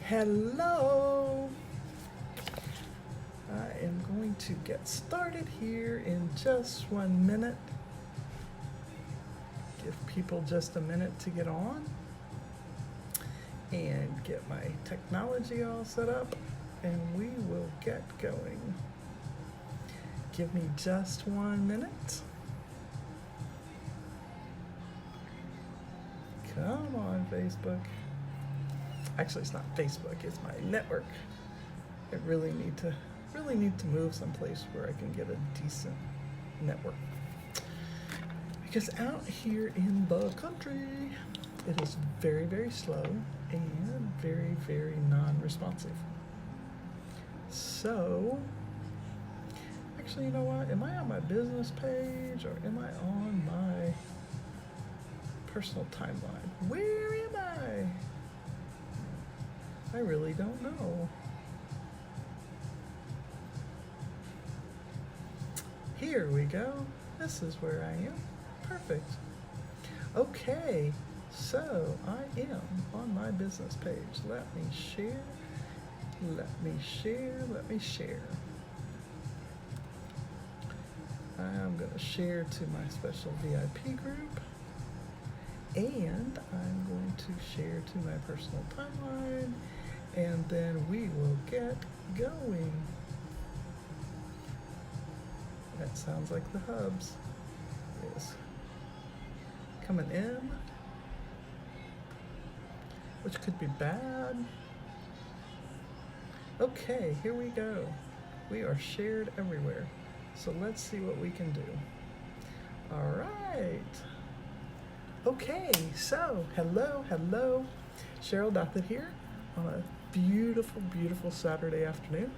Hello! I am going to get started here in just 1 minute. Give people just a minute to get on and get my technology all set up, and we will get going. Give me just 1 minute. Come on, Facebook. Actually, it's not Facebook, it's my network. I really need to move someplace where I can get a decent network. Because out here in the country, it is very, very slow and very, very non-responsive. So, actually, you know what? Am I on my business page or am I on my personal timeline? Where am I? I really don't know. Here we go. This is where I am. Perfect. Okay, so I am on my business page. Let me share. I'm going to share to my special VIP group. And I'm going to share to my personal timeline. And then we will get going. That sounds like the hubs is coming in, which could be bad. Okay, here we go. We are shared everywhere. So let's see what we can do. All right. Okay, so hello. Cheryl, Douthitt here on a beautiful, beautiful Saturday afternoon.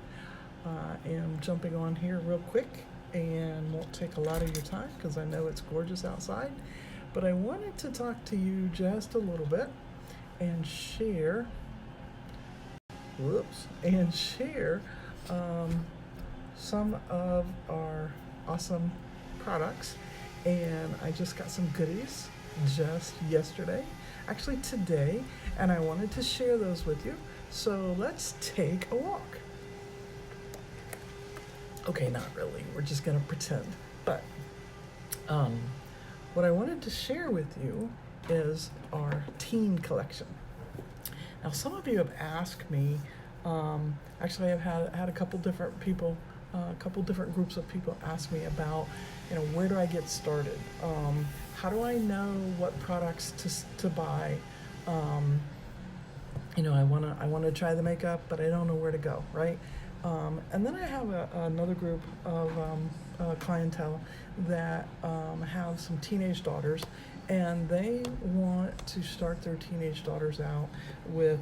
I am jumping on here real quick and won't take a lot of your time because I know it's gorgeous outside. But I wanted to talk to you just a little bit and share, some of our awesome products. And I just got some goodies just yesterday, actually today, and I wanted to share those with you. So let's take a walk. Okay, not really. We're just gonna pretend. But what I wanted to share with you is our teen collection. Now, some of you have asked me. Actually, I've had a couple different people, a couple different groups of people ask me about, where do I get started? How do I know what products to buy? I wanna try the makeup, but I don't know where to go, right? And then I have another group of clientele that have some teenage daughters, and they want to start their teenage daughters out with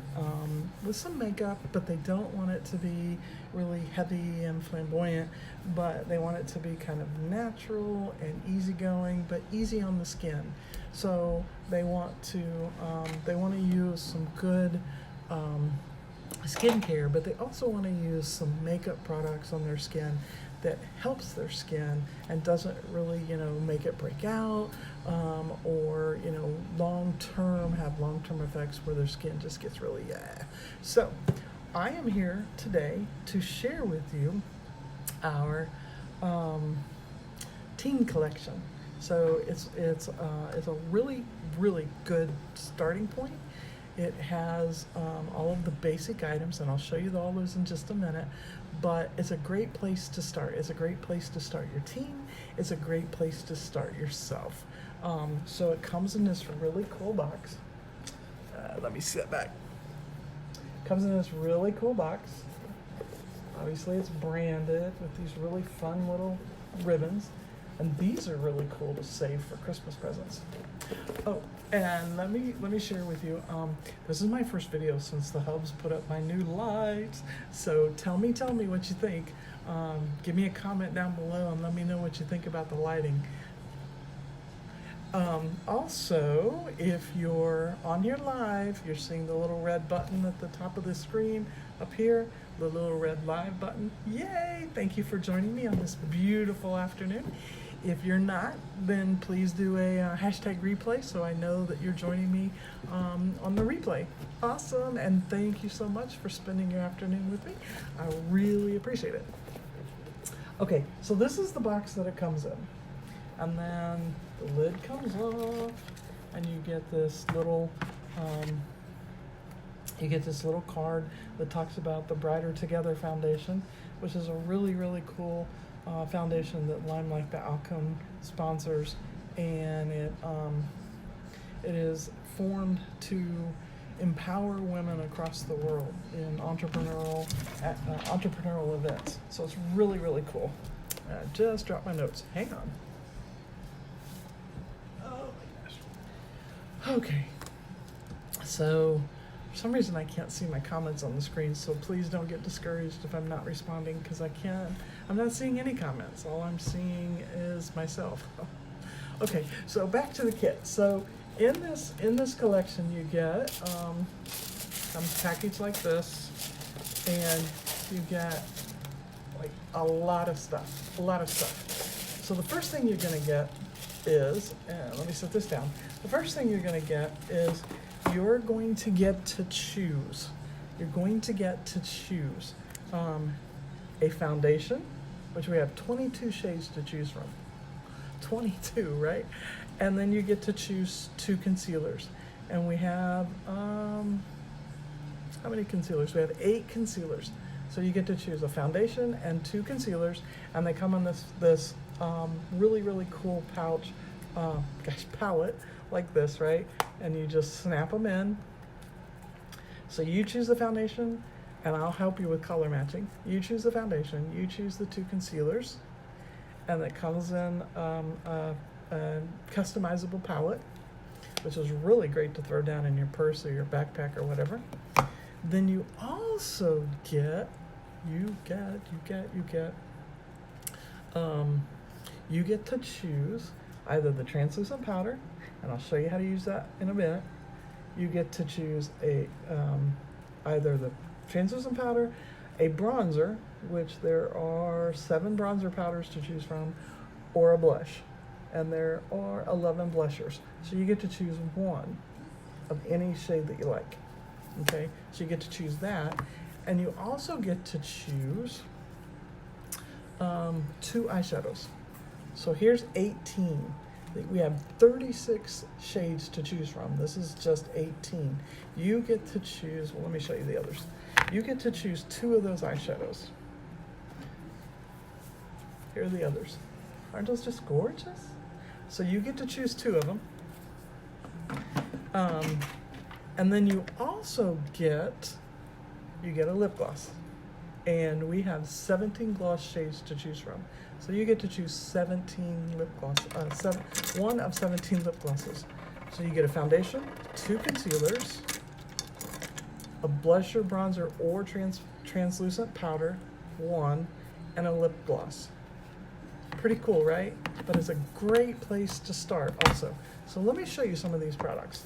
some makeup, but they don't want it to be really heavy and flamboyant, but they want it to be kind of natural and easygoing, but easy on the skin. So they want to use some good skincare, but they also want to use some makeup products on their skin that helps their skin and doesn't really, make it break out, or, have long-term effects where their skin just gets really, So I am here today to share with you our teen collection. So it's a really, really good starting point. It has all of the basic items, and I'll show you all those in just a minute, but it's a great place to start. It's a great place to start your teen. It's a great place to start yourself. So it comes in this really cool box. Let me sit back. It comes in this really cool box. Obviously, it's branded with these really fun little ribbons. And these are really cool to save for Christmas presents. Oh, and let me share with you, this is my first video since the hubs put up my new lights. So tell me what you think. Give me a comment down below and let me know what you think about the lighting. Also, if you're on your live, you're seeing the little red button at the top of the screen up here, the little red live button. Yay! Thank you for joining me on this beautiful afternoon. If you're not, then please do a hashtag replay so I know that you're joining me on the replay. Awesome, and thank you so much for spending your afternoon with me. I really appreciate it. Okay, so this is the box that it comes in. And then the lid comes off, and you get this little card that talks about the Brighter Together Foundation, which is a really, really cool foundation that LimeLife Outcome sponsors, and it is formed to empower women across the world in entrepreneurial events. So it's really, really cool. I just dropped my notes. Hang on. Oh my gosh. Okay. So for some reason I can't see my comments on the screen, so please don't get discouraged if I'm not responding, because I'm not seeing any comments. All I'm seeing is myself. Okay, so back to the kit. So in this collection you get comes packaged like this, and you get like a lot of stuff. So the first thing you're gonna get is, let me set this down. The first thing you're gonna get is you're going to get to choose. A foundation, which we have 22 shades to choose from. 22, right? And then you get to choose 2 concealers. And we have, how many concealers? We have 8 concealers. So you get to choose a foundation and 2 concealers, and they come in this really, really cool palette like this, right? And you just snap them in. So you choose the foundation, and I'll help you with color matching. You choose the foundation, you choose the 2 concealers, and it comes in a customizable palette, which is really great to throw down in your purse or your backpack or whatever. Then you also get to choose either the translucent powder, and I'll show you how to use that in a minute. You get to choose either the translucent powder, a bronzer, which there are 7 bronzer powders to choose from, or a blush, and there are 11 blushers. So you get to choose one of any shade that you like. Okay, so you get to choose that, and you also get to choose 2 eyeshadows. So here's 18. We have 36 shades to choose from. This is just 18. You get to choose, well, let me show you the others. You get to choose 2 of those eyeshadows. Here are the others. Aren't those just gorgeous? So you get to choose 2 of them. And then you also get a lip gloss. And we have 17 gloss shades to choose from. So you get to choose 17 lip gloss, 1 of 17 lip glosses. So you get a foundation, 2 concealers, a blusher, bronzer, or translucent powder, 1, and a lip gloss. Pretty cool, right? But it's a great place to start also. So let me show you some of these products.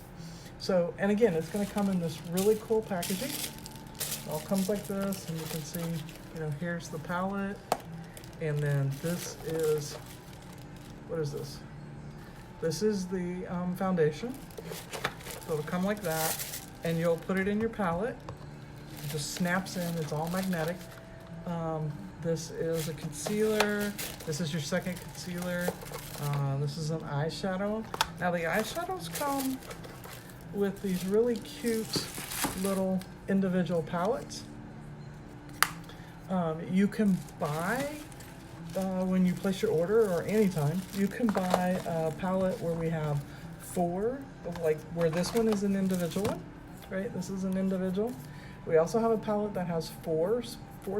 So, and again, it's going to come in this really cool packaging. It all comes like this, and you can see, here's the palette, and then this is, what is this? This is the foundation. So it'll come like that, and you'll put it in your palette. It just snaps in, it's all magnetic. This is a concealer. This is your second concealer. This is an eyeshadow. Now the eyeshadows come with these really cute little individual palettes. You can buy, when you place your order or anytime, you can buy a palette where we have 4, like where this one is an individual one, right? This is an individual. We also have a palette that has 4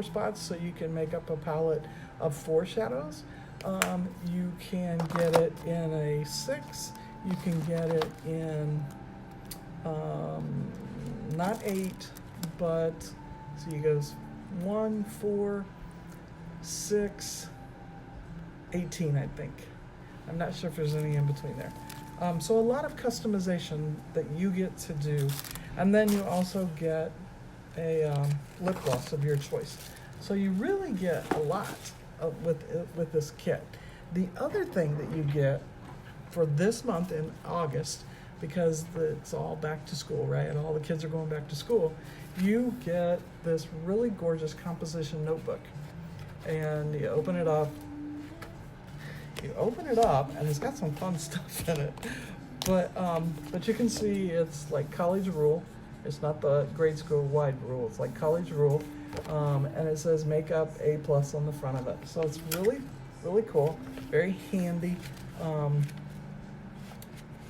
spots, so you can make up a palette of 4 shadows. You can get it in a 6. You can get it in not 8, but so you goes 1, 4, 6, 18, I think. I'm not sure if there's any in between there. So a lot of customization that you get to do, and then you also get a lip gloss of your choice. So you really get a lot with this kit. The other thing that you get for this month in August, because it's all back to school, right? And all the kids are going back to school, you get this really gorgeous composition notebook. And you open it up, and it's got some fun stuff in it. But you can see it's like college rule. It's not the grade school wide rule. It's like college rule. And it says makeup A+ on the front of it. So it's really, really cool. Very handy.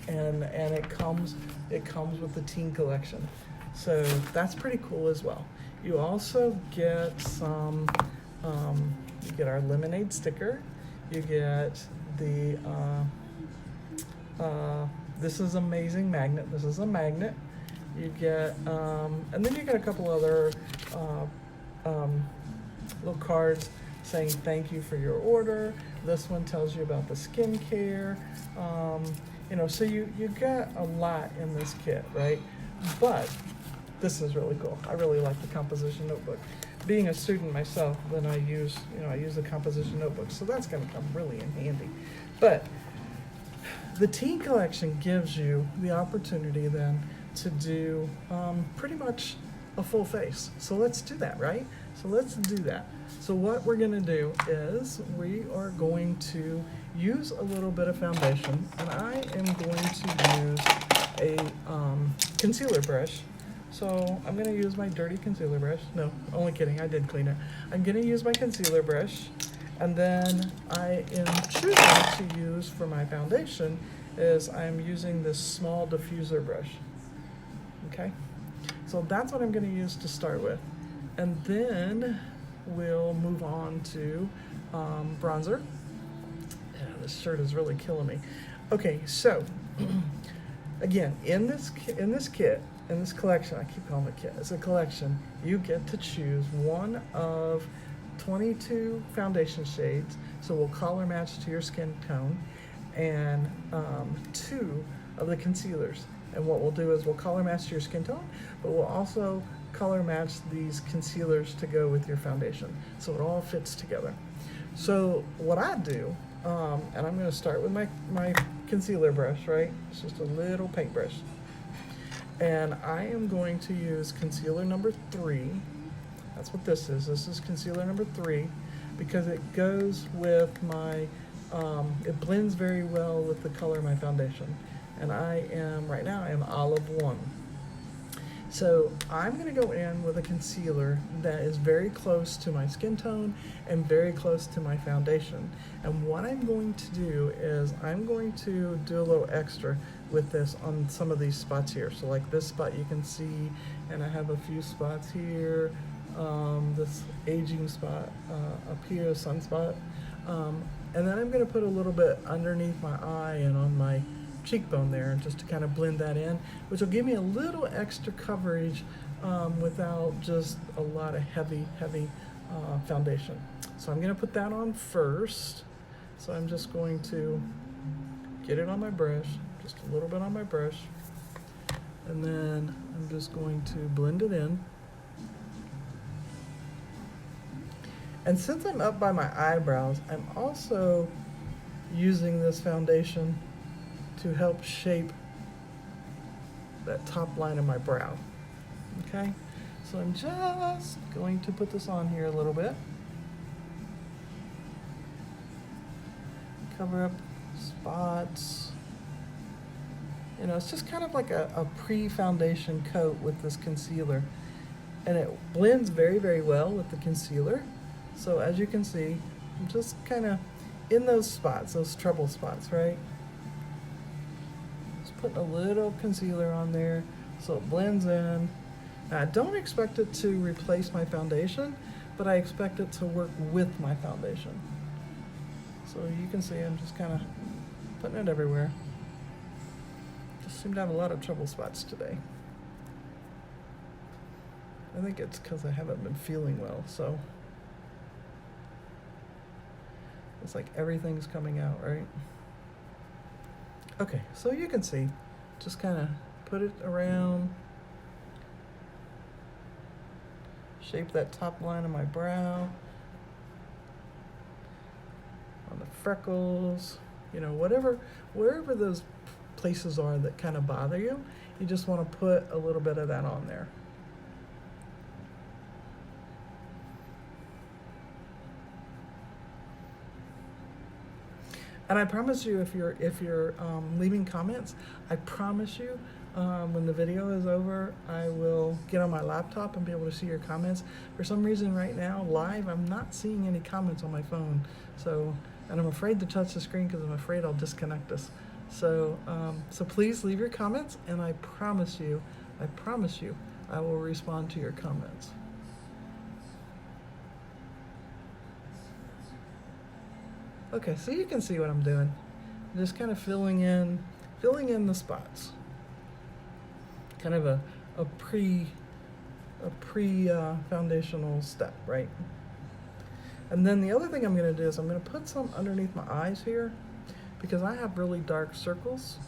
And it comes with the teen collection. So that's pretty cool as well. You also get some, you get our lemonade sticker. You get the, this is amazing magnet. This is a magnet. You get, and then you get a couple other little cards saying thank you for your order. This one tells you about the skincare. So you get a lot in this kit, right? But this is really cool. I really like the composition notebook. Being a student myself, then I use the composition notebook, so that's going to come really in handy. But the teen collection gives you the opportunity then to do pretty much a full face. So let's do that, right? So let's do that. So what we're going to do is we are going to use a little bit of foundation, and I am going to use a concealer brush. So I'm going to use my dirty concealer brush. No, only kidding, I did clean it. I'm going to use my concealer brush, and then I am choosing to use for my foundation is I'm using this small diffuser brush. Okay, so that's what I'm going to use to start with. And then we'll move on to bronzer. Yeah, this shirt is really killing me. Okay, so again, in this kit, in this collection, I keep calling it kit, it's a collection, you get to choose one of 22 foundation shades, so we'll color match to your skin tone, and 2 of the concealers. And what we'll do is we'll color match to your skin tone, but we'll also color match these concealers to go with your foundation, so it all fits together. So what I do, and I'm going to start with my concealer brush, right? It's just a little paintbrush. And I am going to use concealer number 3. That's what this is. This is concealer number 3 because it goes with my, it blends very well with the color of my foundation. And right now I am olive 1. So I'm going to go in with a concealer that is very close to my skin tone and very close to my foundation. And what I'm going to do is I'm going to do a little extra with this on some of these spots here. So like this spot you can see, and I have a few spots here, this aging spot up here, a sunspot. And then I'm going to put a little bit underneath my eye and on my cheekbone there, just to kind of blend that in, which will give me a little extra coverage without just a lot of heavy foundation. So I'm going to put that on first. So I'm just going to get it on my brush, just a little bit on my brush, and then I'm just going to blend it in. And since I'm up by my eyebrows, I'm also using this foundation to help shape that top line of my brow. Okay, so I'm just going to put this on here a little bit. Cover up spots. It's just kind of like a pre-foundation coat with this concealer. And it blends very, very well with the concealer. So as you can see, I'm just kind of in those spots, those trouble spots, right? Putting a little concealer on there so it blends in. Now, I don't expect it to replace my foundation, but I expect it to work with my foundation. So you can see I'm just kind of putting it everywhere. Just seem to have a lot of trouble spots today. I think it's because I haven't been feeling well, so it's like everything's coming out, right? Okay, so you can see, just kind of put it around, shape that top line of my brow, on the freckles, you know, wherever those places are that kind of bother you, you just want to put a little bit of that on there. And I promise you, if you're leaving comments, I promise you, when the video is over, I will get on my laptop and be able to see your comments. For some reason right now, live, I'm not seeing any comments on my phone. So, and I'm afraid to touch the screen because I'm afraid I'll disconnect us. So, so please leave your comments, and I promise you, I will respond to your comments. Okay, so you can see what I'm doing. I'm just kind of filling in the spots. Kind of a pre foundational step, right? And then the other thing I'm going to do is I'm going to put some underneath my eyes here because I have really dark circles.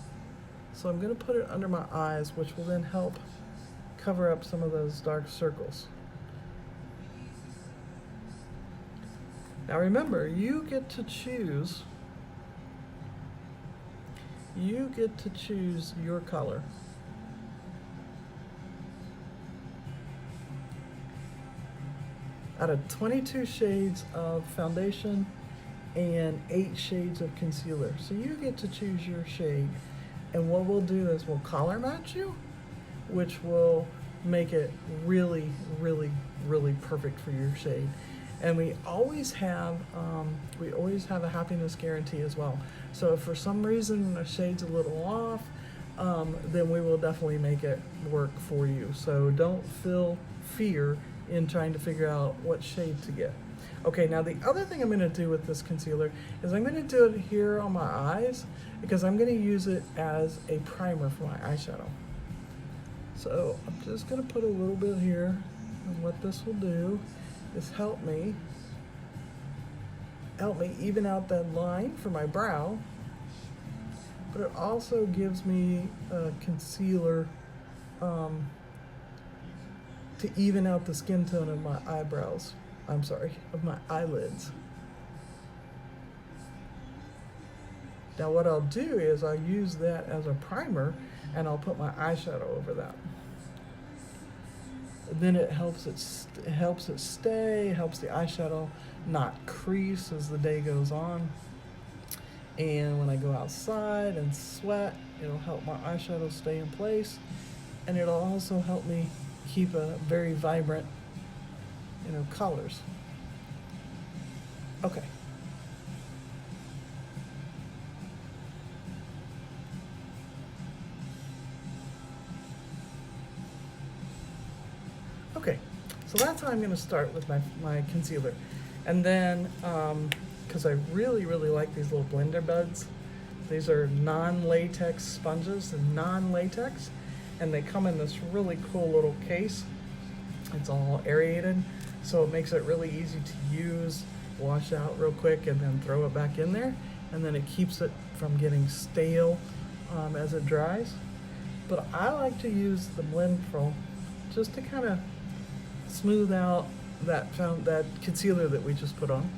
So I'm going to put it under my eyes, which will then help cover up some of those dark circles. Now remember, you get to choose your color. Out of 22 shades of foundation and 8 shades of concealer. So you get to choose your shade. And what we'll do is we'll color match you, which will make it really, really, really perfect for your shade. And we always have a happiness guarantee as well. So if for some reason the shade's a little off, then we will definitely make it work for you. So don't feel fear in trying to figure out what shade to get. Okay, now the other thing I'm going to do with this concealer is I'm going to do it here on my eyes because I'm going to use it as a primer for my eyeshadow. So I'm just going to put a little bit here, and what this will do is help me even out that line for my brow, but it also gives me a concealer to even out the skin tone of my eyebrows. Of my eyelids. Now what I'll do is I'll use that as a primer and I'll put my eyeshadow over that. Then it helps it stay, helps the eyeshadow not crease as the day goes on. And when I go outside and sweat, it'll help my eyeshadow stay in place, and it'll also help me keep a very vibrant, colors. Okay. Okay, so that's how I'm going to start with my concealer. And then, because I really, really like these little blender buds. These are non-latex sponges and non-latex, and they come in this really cool little case. It's all aerated, so it makes it really easy to use, wash out real quick, and then throw it back in there. And then it keeps it from getting stale as it dries. But I like to use the blend pro just to kind of smooth out that concealer that we just put on.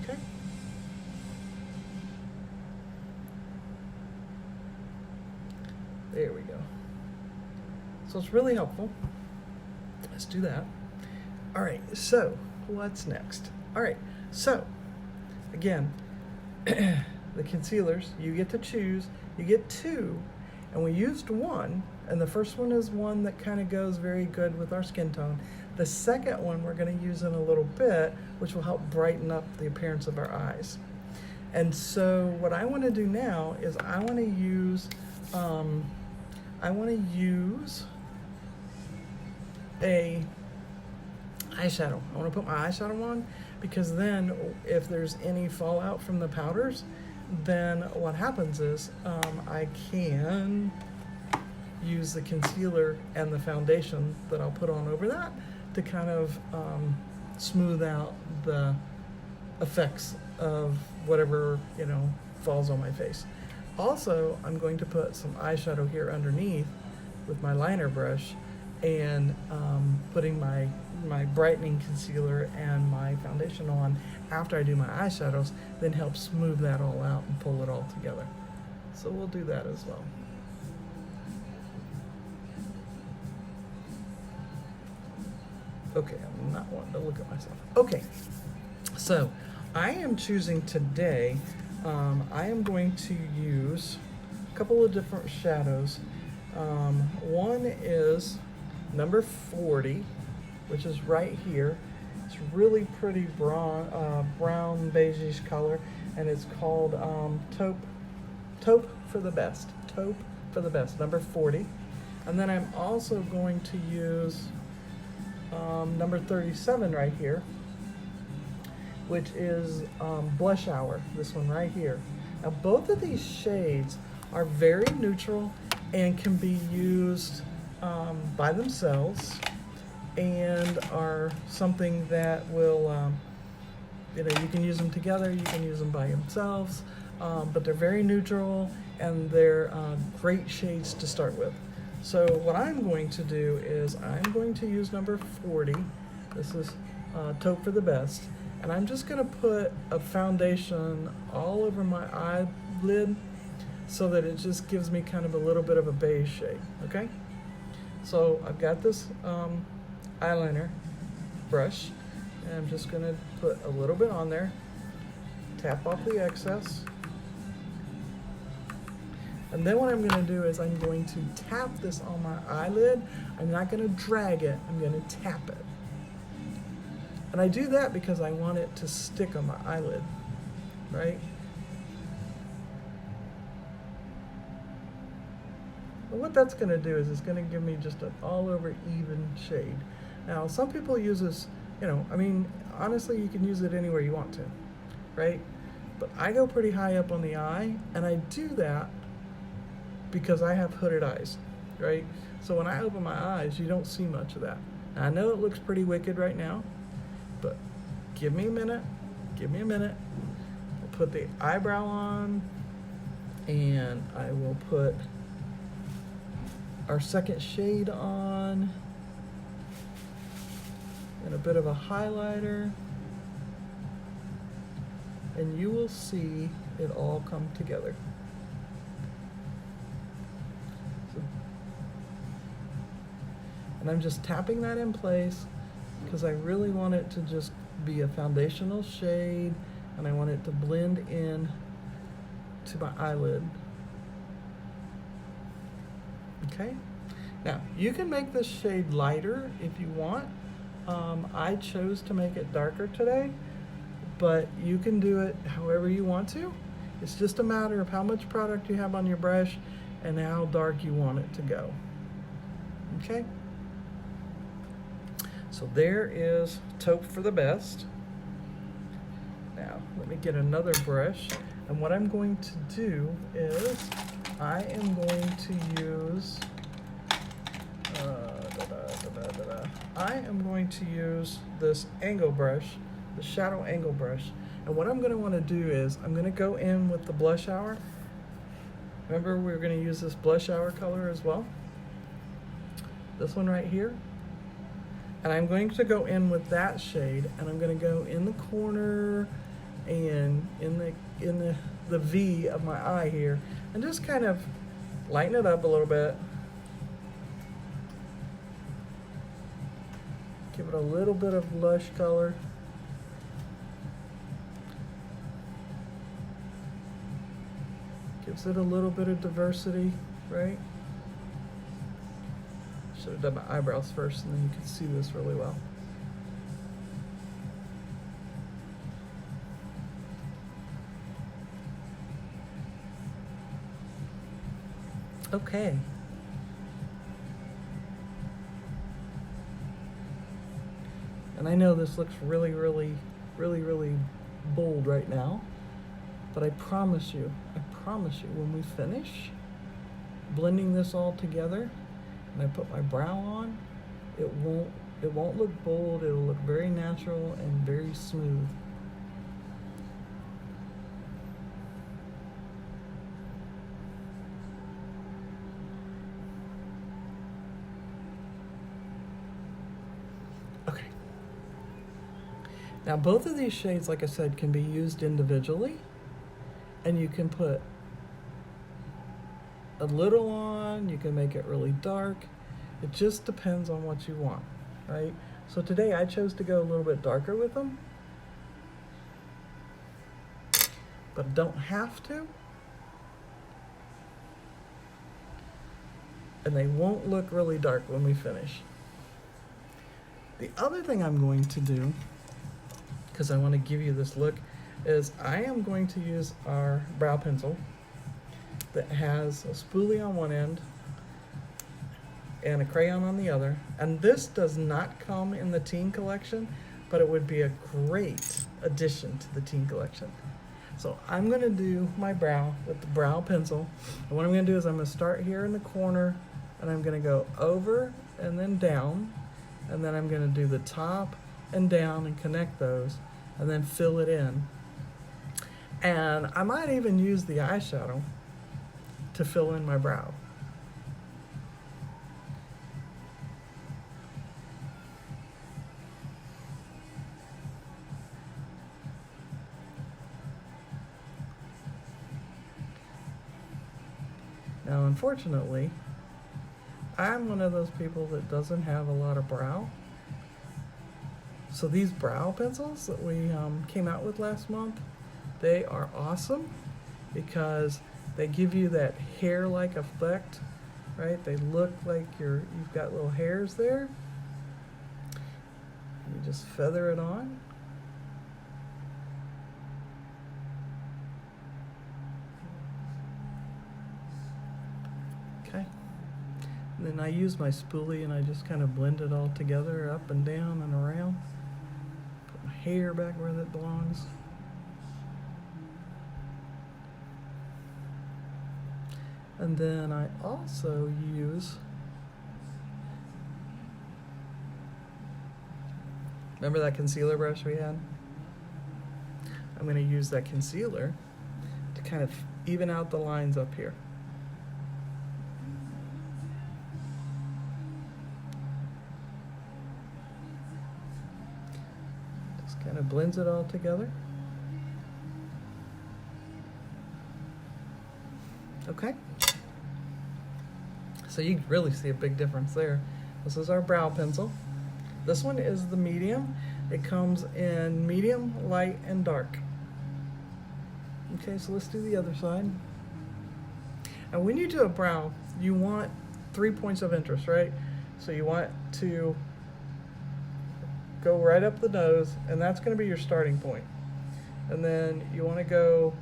Okay. There we go. So it's really helpful. Let's do that. All right, so what's next? All right, so again, the concealers, you get to choose. You get 2, and we used 1, and the first one is one that kind of goes very good with our skin tone. The second one we're going to use in a little bit, which will help brighten up the appearance of our eyes. And so what I want to do now is I want to use a eyeshadow. I want to put my eyeshadow on, because then if there's any fallout from the powders, then what happens is I can use the concealer and the foundation that I'll put on over that to kind of smooth out the effects of whatever falls on my face. Also, I'm going to put some eyeshadow here underneath with my liner brush, and putting my my brightening concealer and my foundation on after I do my eyeshadows, then help smooth that all out and pull it all together. So we'll do that as well. Okay, I'm not wanting to look at myself. Okay, so I am choosing today, I am going to use a couple of different shadows. One is number 40, which is right here. It's really pretty brown beigeish color, and it's called Taupe for the Best. Taupe for the Best, number 40. And then I'm also going to use number 37 right here, which is Blush Hour, this one right here. Now both of these shades are very neutral and can be used by themselves, and are something that will, you can use them together, you can use them by themselves, but they're very neutral and they're great shades to start with. So what I'm going to do is I'm going to use number 40. This is Taupe for the Best. And I'm just going to put a foundation all over my eyelid so that it just gives me kind of a little bit of a beige shade, okay? So I've got this eyeliner brush, and I'm just going to put a little bit on there, tap off the excess. And then what I'm going to do is I'm going to tap this on my eyelid. I'm not going to drag it, I'm going to tap it. And I do that because I want it to stick on my eyelid, right? And what that's going to do is it's going to give me just an all over even shade. Now, some people use this, honestly, you can use it anywhere you want to, right? But I go pretty high up on the eye, and I do that because I have hooded eyes, right? So when I open my eyes, you don't see much of that. Now, I know it looks pretty wicked right now, but give me a minute. I'll put the eyebrow on, and I will put our second shade on, and a bit of a highlighter, and you will see it all come together. And I'm just tapping that in place because I really want it to just be a foundational shade, and I want it to blend in to my eyelid. Okay? Now, you can make this shade lighter if you want. I chose to make it darker today, but you can do it however you want to. It's just a matter of how much product you have on your brush and how dark you want it to go. Okay? So there is Taupe for the Best. Now, let me get another brush. And what I'm going to do is I am going to use, this angle brush, the shadow angle brush. And what I'm going to want to do is I'm going to go in with the Blush Hour. Remember, we're going to use this Blush Hour color as well. This one right here. And I'm going to go in with that shade, and I'm going to go in the corner and in the V of my eye here, and just kind of lighten it up a little bit. Give it a little bit of blush color. Gives it a little bit of diversity, right? Should have done my eyebrows first, and then you can see this really well. Okay. And I know this looks really bold right now, but I promise you, when we finish blending this all together, and I put my brow on, it won't look bold. It'll look very natural and very smooth. Okay, Now both of these shades, like I said, can be used individually, and you can put a little on, you can make it really dark. It just depends on what you want, right? So today I chose to go a little bit darker with them, but don't have to. And they won't look really dark when we finish. The other thing I'm going to do, because I want to give you this look, is I am going to use our brow pencil that has a spoolie on one end and a crayon on the other. And this does not come in the Teen Collection, but it would be a great addition to the Teen Collection. So I'm going to do my brow with the brow pencil. And what I'm going to do is I'm going to start here in the corner, and I'm going to go over and then down, and then I'm going to do the top and down and connect those, and then fill it in. And I might even use the eyeshadow to fill in my brow. Now, unfortunately, I'm one of those people that doesn't have a lot of brow. So these brow pencils that we came out with last month, they are awesome because they give you that hair-like effect, right? They look like you've got little hairs there. You just feather it on. Okay. And then I use my spoolie and I just kind of blend it all together, up and down and around. Put my hair back where it belongs. And then I also use, remember that concealer brush we had? I'm going to use that concealer to kind of even out the lines up here. Just kind of blends it all together. Okay. So you can really see a big difference there. This is our brow pencil. This one is the medium. It comes in medium, light, and dark. Okay, so let's do the other side. And when you do a brow, you want 3 points of interest, right? So you want to go right up the nose, and that's going to be your starting point. And then you want to go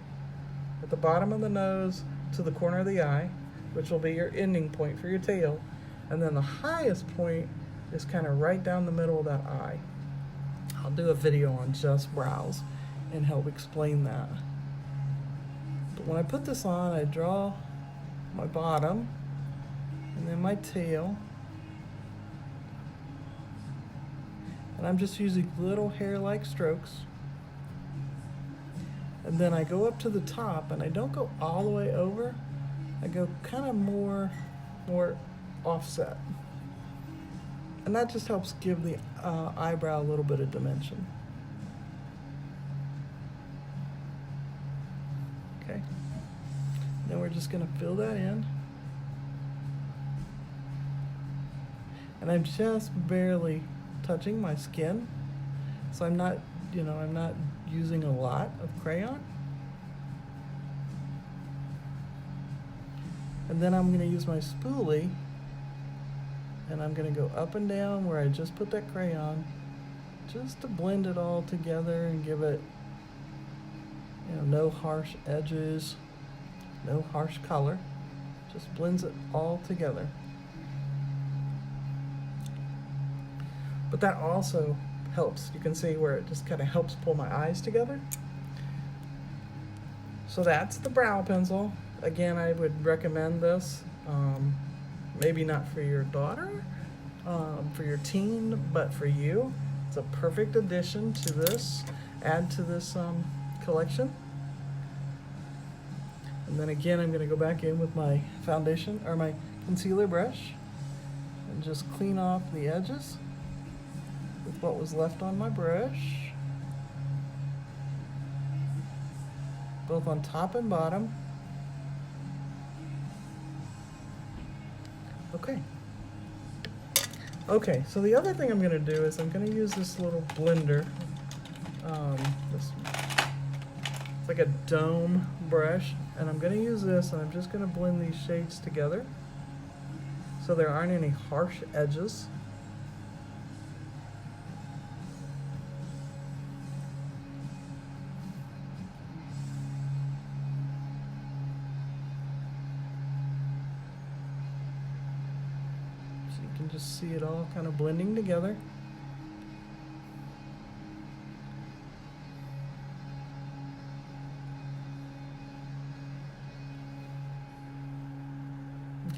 at the bottom of the nose to the corner of the eye, which will be your ending point for your tail. And then the highest point is kind of right down the middle of that eye. I'll do a video on just brows and help explain that. But when I put this on, I draw my bottom and then my tail. And I'm just using little hair-like strokes. And then I go up to the top, and I don't go all the way over. I go kind of more offset. And that just helps give the eyebrow a little bit of dimension. Okay. Then we're just going to fill that in. And I'm just barely touching my skin. So I'm not, I'm not using a lot of crayon. And then I'm going to use my spoolie, and I'm going to go up and down where I just put that crayon, just to blend it all together and give it, no harsh edges, no harsh color. Just blends it all together. But that also helps. You can see where it just kind of helps pull my eyes together. So that's the brow pencil. Again, I would recommend this. Maybe not for your daughter, for your teen, but for you. It's a perfect addition to this, add to this collection. And then again, I'm going to go back in with my foundation, or my concealer brush, and just clean off the edges with what was left on my brush. both on top and bottom. Okay. Okay, so the other thing I'm going to do is I'm going to use this little blender. It's like a dome brush, and I'm going to use this, and I'm just going to blend these shades together so there aren't any harsh edges. So you can just see it all kind of blending together.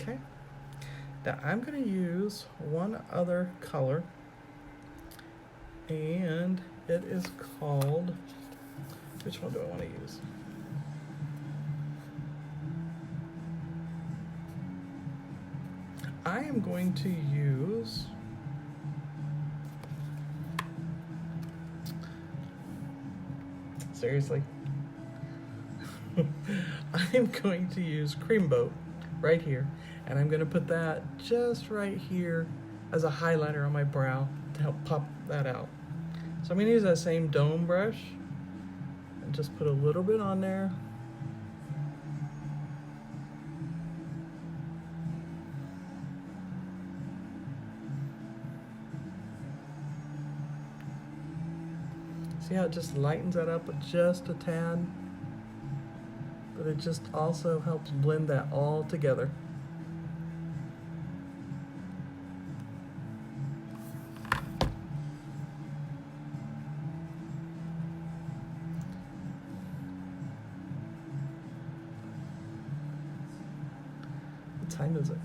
Okay, now I'm going to use one other color, and it is called, which one do I want to use? I am going to use seriously I am going to use Cream Boat right here, and I'm going to put that just right here as a highlighter on my brow to help pop that out. So I'm going to use that same dome brush and just put a little bit on there. See how it just lightens that up just a tad? But it just also helps blend that all together. What time is it?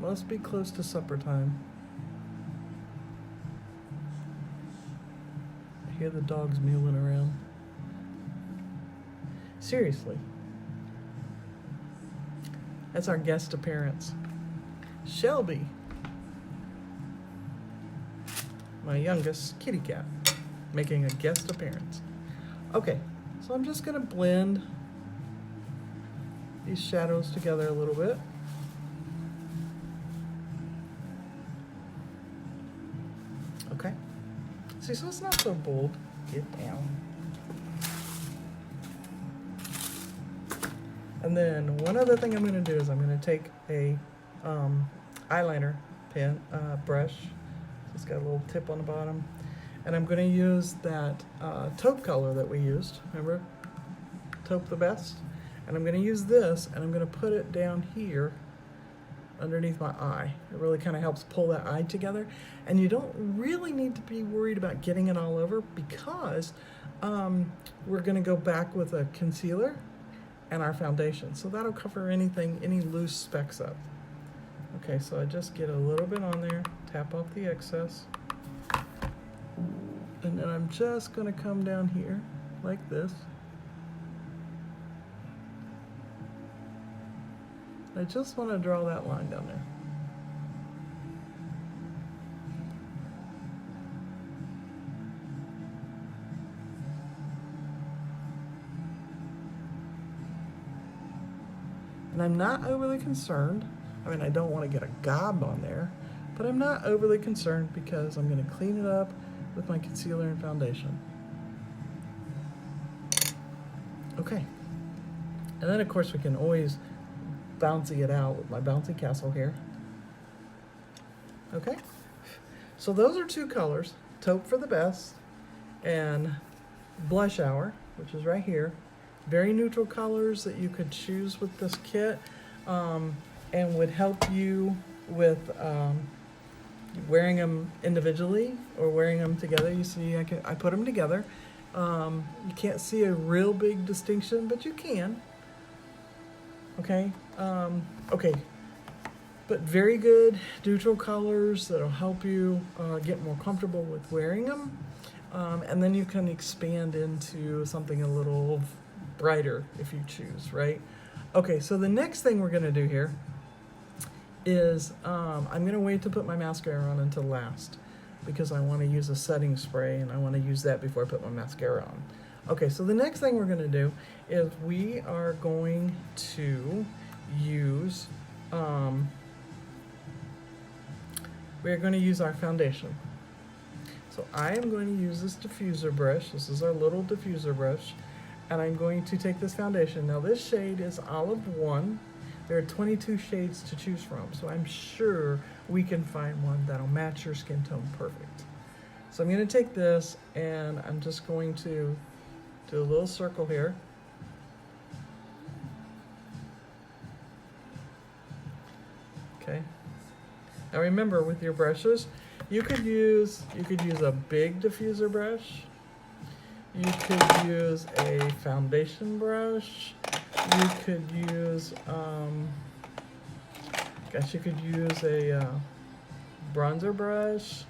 Must be close to supper time. I hear the dogs mewing around. Seriously. That's our guest appearance. Shelby, my youngest kitty cat, making a guest appearance. Okay, so I'm just gonna blend these shadows together a little bit. Okay. See, so it's not so bold. Get down. And then one other thing I'm going to do is I'm going to take a eyeliner pen brush. It's got a little tip on the bottom, and I'm going to use that taupe color that we used. Remember, taupe the best. And I'm going to use this, and I'm going to put it down here underneath my eye. It really kind of helps pull that eye together, and you don't really need to be worried about getting it all over, because we're going to go back with a concealer and our foundation, so that'll cover anything, any loose specks up. Okay, so I just get a little bit on there, tap off the excess, and then I'm just going to come down here like this. I just want to draw that line down there. And I'm not overly concerned. I mean, I don't want to get a gob on there, but I'm not overly concerned because I'm going to clean it up with my concealer and foundation. Okay. And then, of course, we can always bouncy it out with my bouncy castle here. Okay. So those are two colors, taupe for the best and blush hour, which is right here. Very neutral colors that you could choose with this kit, and would help you with wearing them individually or wearing them together. You see, I put them together. You can't see a real big distinction, but you can. Okay. Okay. But very good neutral colors that'll help you get more comfortable with wearing them, and then you can expand into something a little brighter if you choose, right? Okay, so the next thing we're going to do here is I'm going to wait to put my mascara on until last, because I want to use a setting spray, and I want to use that before I put my mascara Okay, so the next thing we're gonna do is we are going to use, we're gonna use our foundation. So I am going to use this diffuser brush. This is our little diffuser brush. And I'm going to take this foundation. Now this shade is Olive 1. There are 22 shades to choose from. So I'm sure we can find one that'll match your skin tone perfect. So I'm gonna take this and I'm just going to do a little circle here. Okay. Now remember, with your brushes, you could use a big diffuser brush. You could use a foundation brush. You could use, you could use a bronzer brush.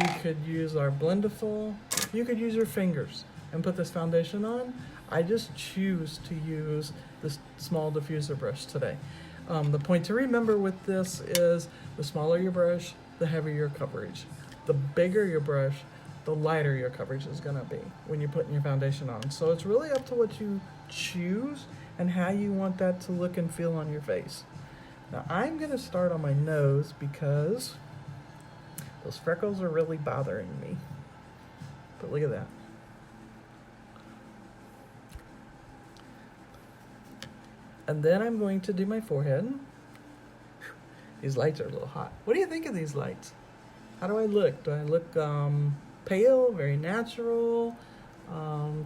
You could use our Blendiful. You could use your fingers and put this foundation on. I just choose to use this small diffuser brush today. The point to remember with this is the smaller your brush, the heavier your coverage. The bigger your brush, the lighter your coverage is gonna be when you're putting your foundation on. So it's really up to what you choose and how you want that to look and feel on your face. Now I'm gonna start on my nose because those freckles are really bothering me. But look at that. And then I'm going to do my forehead. These lights are a little hot. What do you think of these lights? How do I look? Do I look pale, very natural?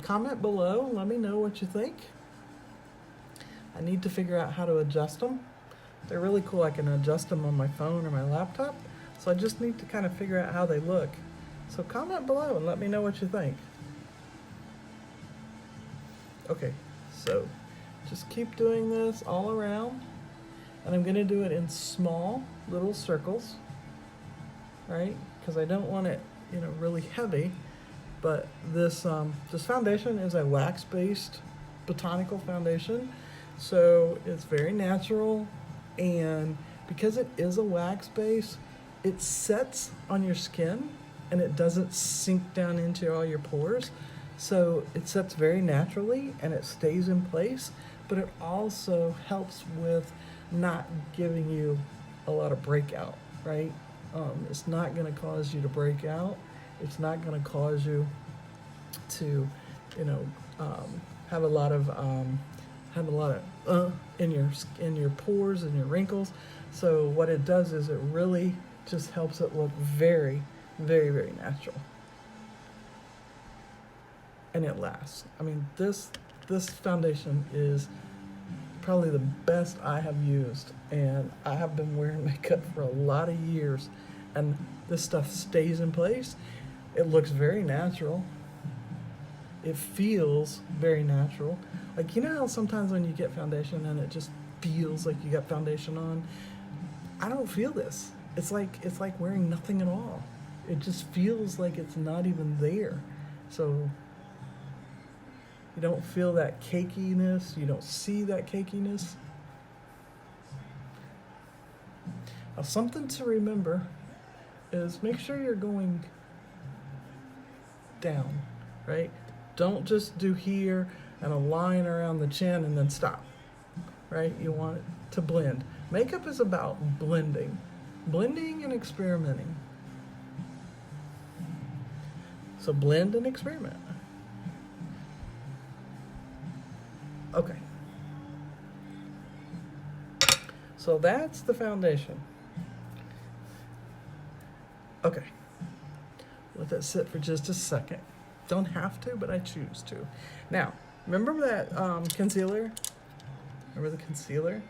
Comment below, let me know what you think. I need to figure out how to adjust them. They're really cool. I can adjust them on my phone or my laptop. So I just need to kind of figure out how they look. So comment below and let me know what you think. Okay, so just keep doing this all around. And I'm gonna do it in small little circles, right? Because I don't want it, really heavy. But this foundation is a wax-based botanical foundation. So it's very natural, and because it is a wax base, it sets on your skin and it doesn't sink down into all your pores. So it sets very naturally and it stays in place, but it also helps with not giving you a lot of breakout, right? It's not gonna cause you to break out. It's not gonna cause you to, have a lot of in your pores and your wrinkles. So what it does is it really just helps it look very, very, very natural. And it lasts. I mean, this foundation is probably the best I have used, and I have been wearing makeup for a lot of years, and this stuff stays in place. It looks very natural. It feels very natural. Like, how sometimes when you get foundation and it just feels like you got foundation on? I don't feel this. It's like wearing nothing at all. It just feels like it's not even there. So you don't feel that cakiness. You don't see that cakiness. Now, something to remember is make sure you're going down, right? Don't just do here and a line around the chin and then stop, right? You want it to blend. Makeup is about blending and experimenting. So blend and experiment. Okay. So that's the foundation. Okay. Let that sit for just a second. Don't have to, but I choose to. Now, remember that concealer? Remember the concealer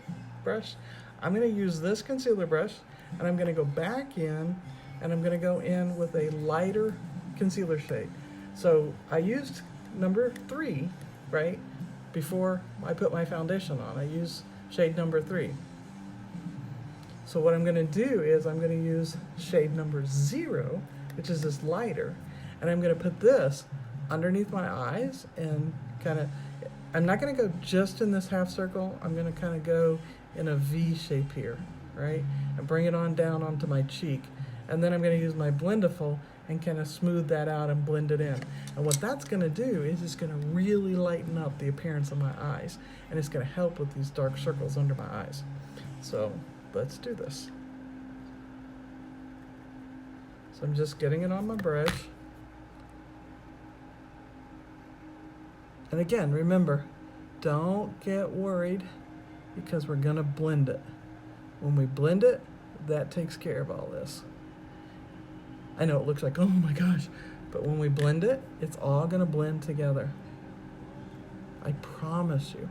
brush? I'm going to use this concealer brush, and I'm going to go back in, and I'm going to go in with a lighter concealer shade. So I used number 3, right, before I put my foundation on. I used shade number 3. So what I'm going to do is I'm going to use shade number 0, which is this lighter, and I'm going to put this underneath my eyes and I'm not going to go just in this half circle. I'm going to kind of go in a V shape here, right? And bring it on down onto my cheek. And then I'm going to use my Blendiful and kind of smooth that out and blend it in. And what that's going to do is it's going to really lighten up the appearance of my eyes. And it's going to help with these dark circles under my eyes. So let's do this. So I'm just getting it on my brush. And again, remember, don't get worried because we're going to blend it. When we blend it, that takes care of all this. I know it looks like, oh my gosh, but when we blend it, it's all going to blend together. I promise you.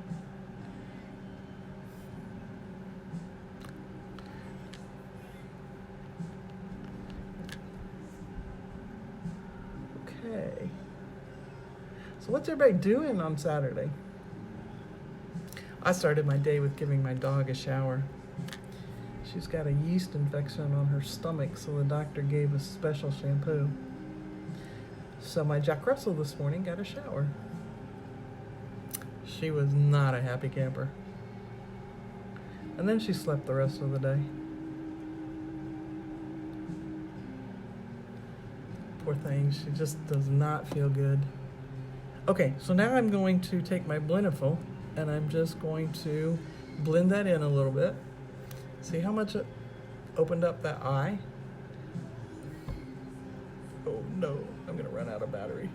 Okay. So what's everybody doing on Saturday? I started my day with giving my dog a shower. She's got a yeast infection on her stomach, so the doctor gave us special shampoo. So my Jack Russell this morning got a shower. She was not a happy camper. And then she slept the rest of the day. Poor thing, she just does not feel good. Okay, so now I'm going to take my Blendiful and I'm just going to blend that in a little bit. See how much it opened up that eye? Oh no, I'm gonna run out of battery.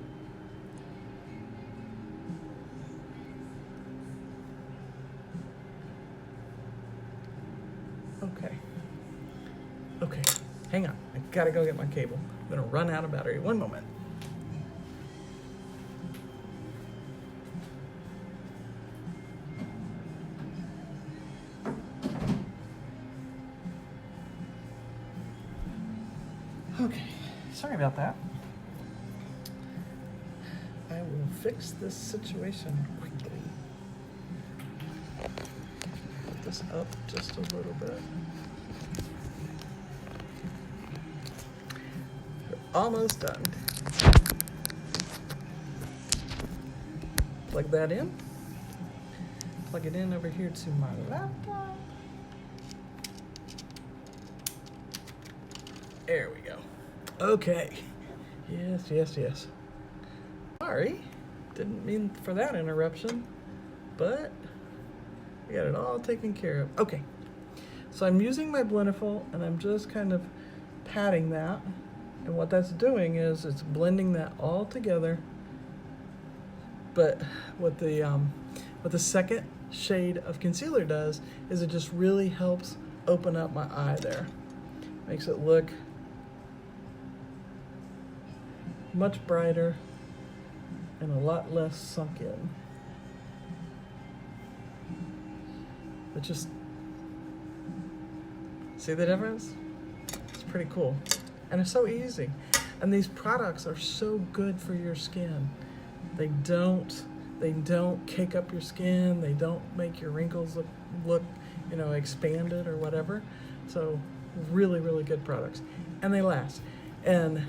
Okay, hang on, I gotta go get my cable. I'm gonna run out of battery, one moment. Okay, sorry about that. I will fix this situation quickly. Put this up just a little bit. We're almost done. Plug that in. Plug it in over here to my laptop. There we go. Okay. Yes. Sorry. Didn't mean for that interruption, but we got it all taken care of. Okay. So I'm using my Blendiful and I'm just kind of patting that. And what that's doing is it's blending that all together. But what the second shade of concealer does is it just really helps open up my eye there. Makes it look much brighter and a lot less sunk in. But just see the difference? It's pretty cool. And it's so easy. And these products are so good for your skin. They don't cake up your skin. They don't make your wrinkles look expanded or whatever. So really, really good products. And they last. And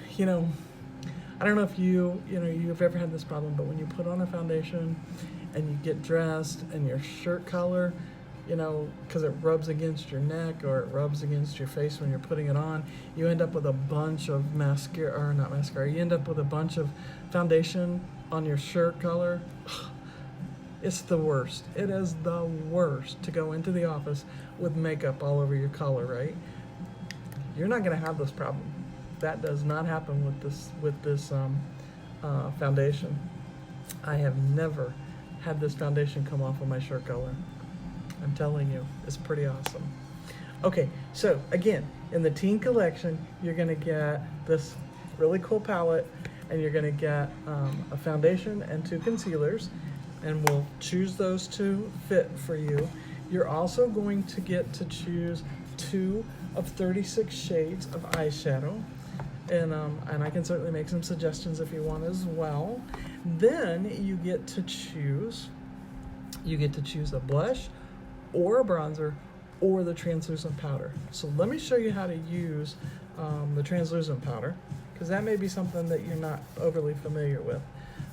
I don't know if you've ever had this problem, but when you put on a foundation and you get dressed and your shirt color, because it rubs against your neck or it rubs against your face when you're putting it on, you end up with a bunch of you end up with a bunch of foundation on your shirt color. It's the worst. It is the worst to go into the office with makeup all over your collar, right? You're not going to have this problem. That does not happen with this foundation. I have never had this foundation come off of my shirt color. I'm telling you, it's pretty awesome. Okay, so again, in the Teen Collection, you're gonna get this really cool palette, and you're gonna get a foundation and 2 concealers, and we'll choose those to fit for you. You're also going to get to choose 2 of 36 shades of eyeshadow. And I can certainly make some suggestions if you want as well. Then you get to choose a blush or a bronzer or the translucent powder. So let me show you how to use the translucent powder, because that may be something that you're not overly familiar with.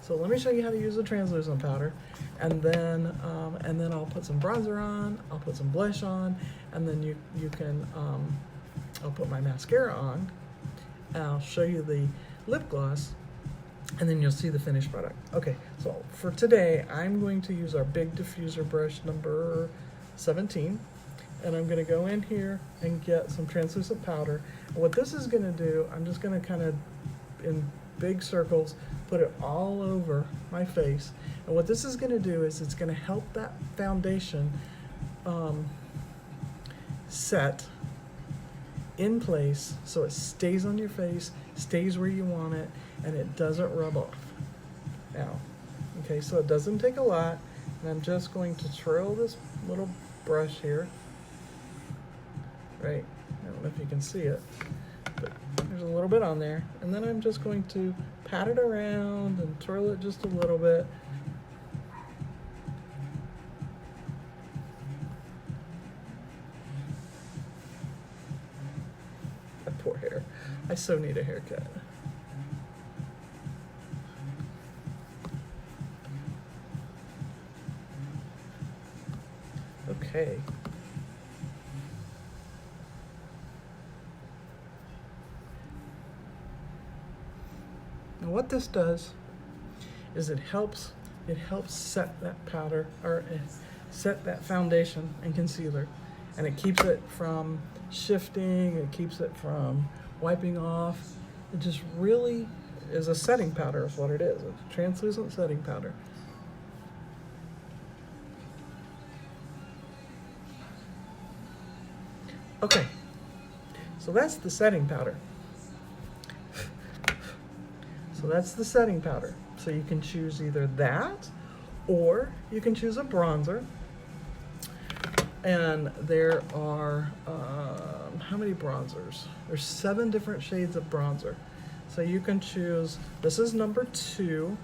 So let me show you how to use the translucent powder, and then I'll put some bronzer on, I'll put some blush on, and then you can I'll put my mascara on. and I'll show you the lip gloss, and then you'll see the finished product. Okay, so for today, I'm going to use our big diffuser brush number 17, and I'm gonna go in here and get some translucent powder. And what this is gonna do, I'm just gonna kind of, in big circles, put it all over my face. And what this is gonna do is it's gonna help that foundation set in place so it stays on your face, stays where you want it, and it doesn't rub off. Now, okay, so it doesn't take a lot, and I'm just going to twirl this little brush here. Right, I don't know if you can see it, but there's a little bit on there, and then I'm just going to pat it around and twirl it just a little bit. That poor hair. I so need a haircut. Okay. Now what this does is it helps set that powder, or set that foundation and concealer, and it keeps it from shifting, it keeps it from wiping off. It just really is a setting powder is what it is. It's a translucent setting powder. Okay, so that's the setting powder. So that's the setting powder. So you can choose either that, or you can choose a bronzer. And there are, how many bronzers? There's 7 different shades of bronzer. So you can choose, this is number 2.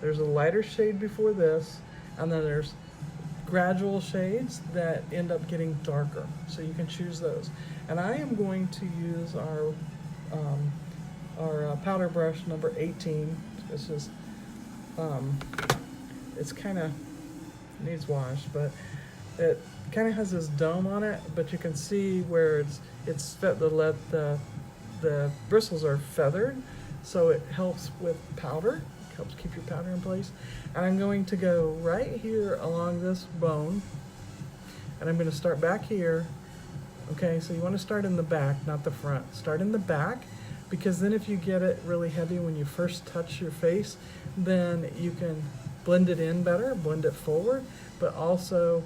There's a lighter shade before this, and then there's gradual shades that end up getting darker. So you can choose those. And I am going to use our powder brush number 18. This is, it's kind of needs wash, but it kind of has this dome on it. But you can see where the bristles are feathered, so it helps with powder. Helps keep your powder in place. And I'm going to go right here along this bone, and I'm going to start back here. Okay, so you want to start in the back, not the front. Start in the back, because then if you get it really heavy when you first touch your face, then you can blend it in better, blend it forward, but also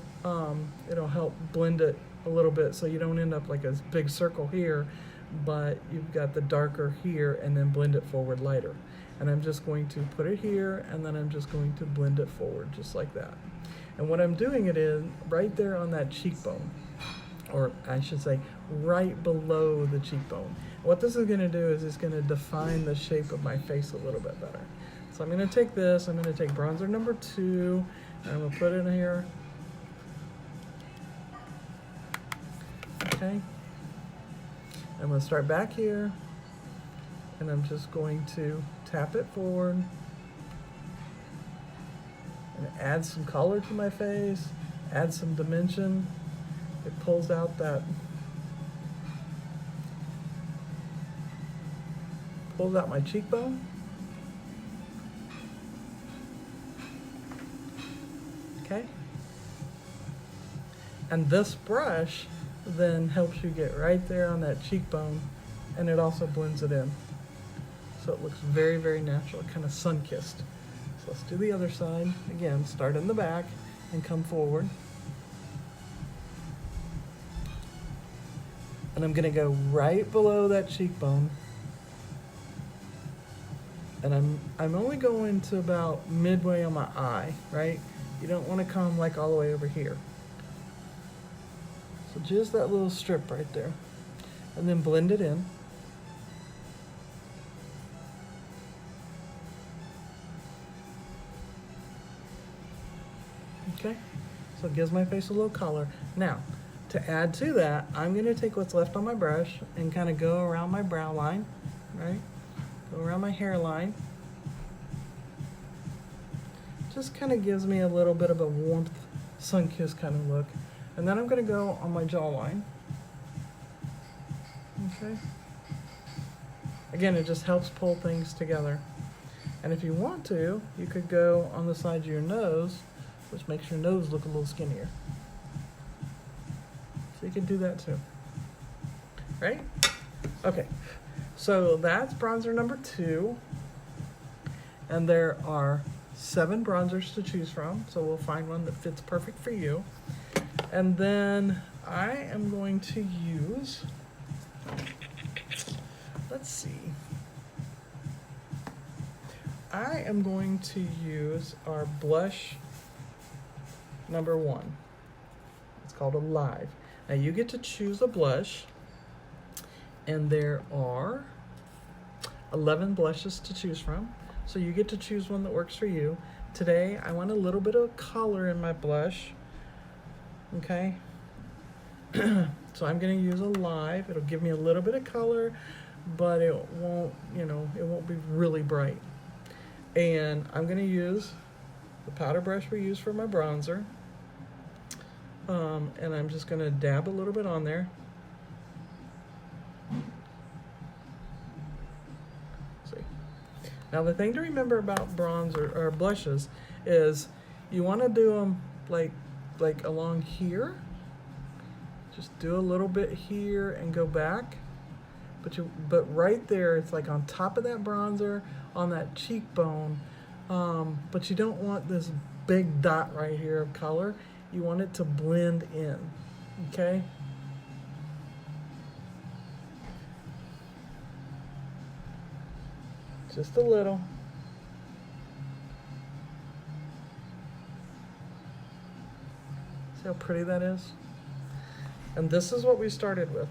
it'll help blend it a little bit so you don't end up like a big circle here, but you've got the darker here, and then blend it forward lighter. And I'm just going to put it here, and then I'm just going to blend it forward just like that. And what I'm doing it in right there on that cheekbone, or I should say right below the cheekbone. What this is gonna do is it's gonna define the shape of my face a little bit better. So I'm gonna take this, I'm gonna take bronzer number 2, and I'm gonna put it in here. Okay. I'm gonna start back here, and I'm just going to tap it forward and add some color to my face, add some dimension. It pulls out my cheekbone. Okay. And this brush then helps you get right there on that cheekbone, and it also blends it in. So it looks very, very natural, kind of sun-kissed. So let's do the other side. Again, start in the back and come forward. And I'm gonna go right below that cheekbone. And I'm only going to about midway on my eye, right? You don't wanna come like all the way over here. So just that little strip right there. And then blend it in. Okay, so it gives my face a little color. Now, to add to that, I'm gonna take what's left on my brush and kind of go around my brow line, right? Go around my hairline. Just kind of gives me a little bit of a warmth, sun-kissed kind of look. And then I'm gonna go on my jawline. Okay. Again, it just helps pull things together. And if you want to, you could go on the side of your nose, which makes your nose look a little skinnier. So you can do that too. Right? Okay, so that's bronzer number 2. And there are 7 bronzers to choose from, so we'll find one that fits perfect for you. And then I am going to use, let's see. I am going to use our blush number 1. It's called a Live. Now you get to choose a blush, and there are 11 blushes to choose from. So you get to choose one that works for you. Today, I want a little bit of color in my blush. Okay? So I'm gonna use a Live. It'll give me a little bit of color, but it won't, it won't be really bright. And I'm gonna use the powder brush we use for my bronzer. And I'm just gonna dab a little bit on there. Now the thing to remember about bronzer or blushes is you want to do them like along here. Just do a little bit here and go back. But right there, it's like on top of that bronzer, on that cheekbone. But you don't want this big dot right here of color. You want it to blend in, okay? Just a little. See how pretty that is? And this is what we started with.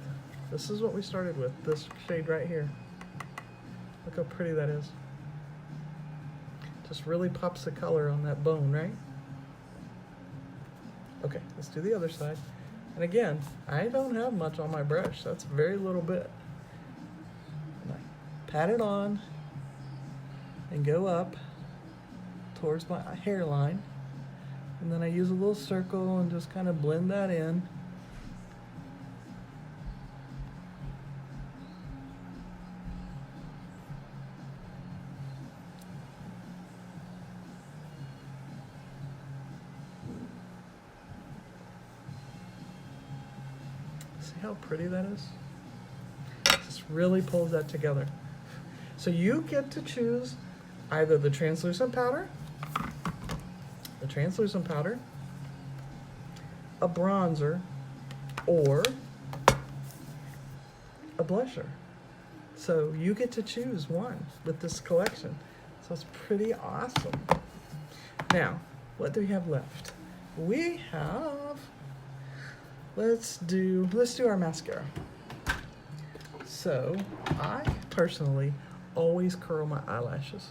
This is what we started with, this shade right here. Look how pretty that is. Just really pops the color on that bone, right? Okay, let's do the other side. And again, I don't have much on my brush. That's very little bit. And I pat it on and go up towards my hairline. And then I use a little circle and just kind of blend that in. See how pretty that is? It just really pulls that together. So you get to choose either the translucent powder, a bronzer, or a blusher. So you get to choose one with this collection. So it's pretty awesome. Now, what do we have left? We have, let's do our mascara. So I personally always curl my eyelashes.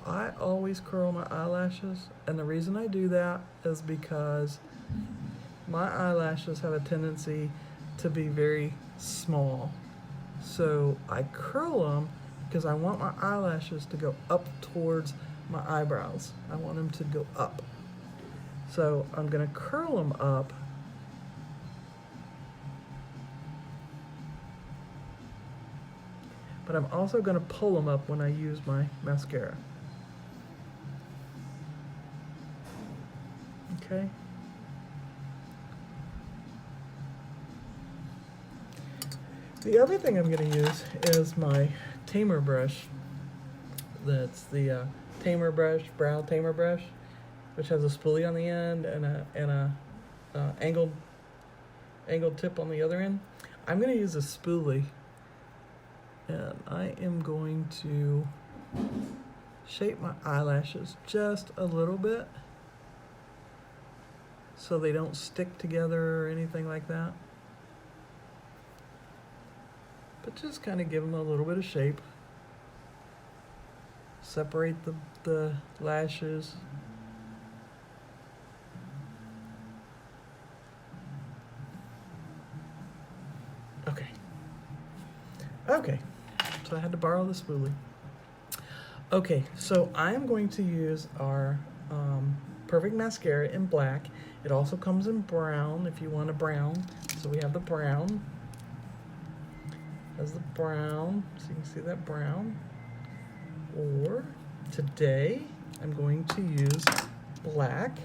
I always curl my eyelashes, and the reason I do that is because my eyelashes have a tendency to be very small. So I curl them because I want my eyelashes to go up towards my eyebrows. I want them to go up. So I'm gonna curl them up. But I'm also gonna pull them up when I use my mascara. Okay. The other thing I'm going to use is my tamer brush. That's the tamer brush, brow tamer brush, which has a spoolie on the end and a angled tip on the other end. I'm going to use a spoolie, and I am going to shape my eyelashes just a little bit, so they don't stick together or anything like that. But just kind of give them a little bit of shape. Separate the lashes. Okay. Okay, so I had to borrow the spoolie. Okay, so I'm going to use our Perfect Mascara in black. It also comes in brown if you want a brown. So we have the brown. as the brown, so you can see that brown. Or today, I'm going to use black.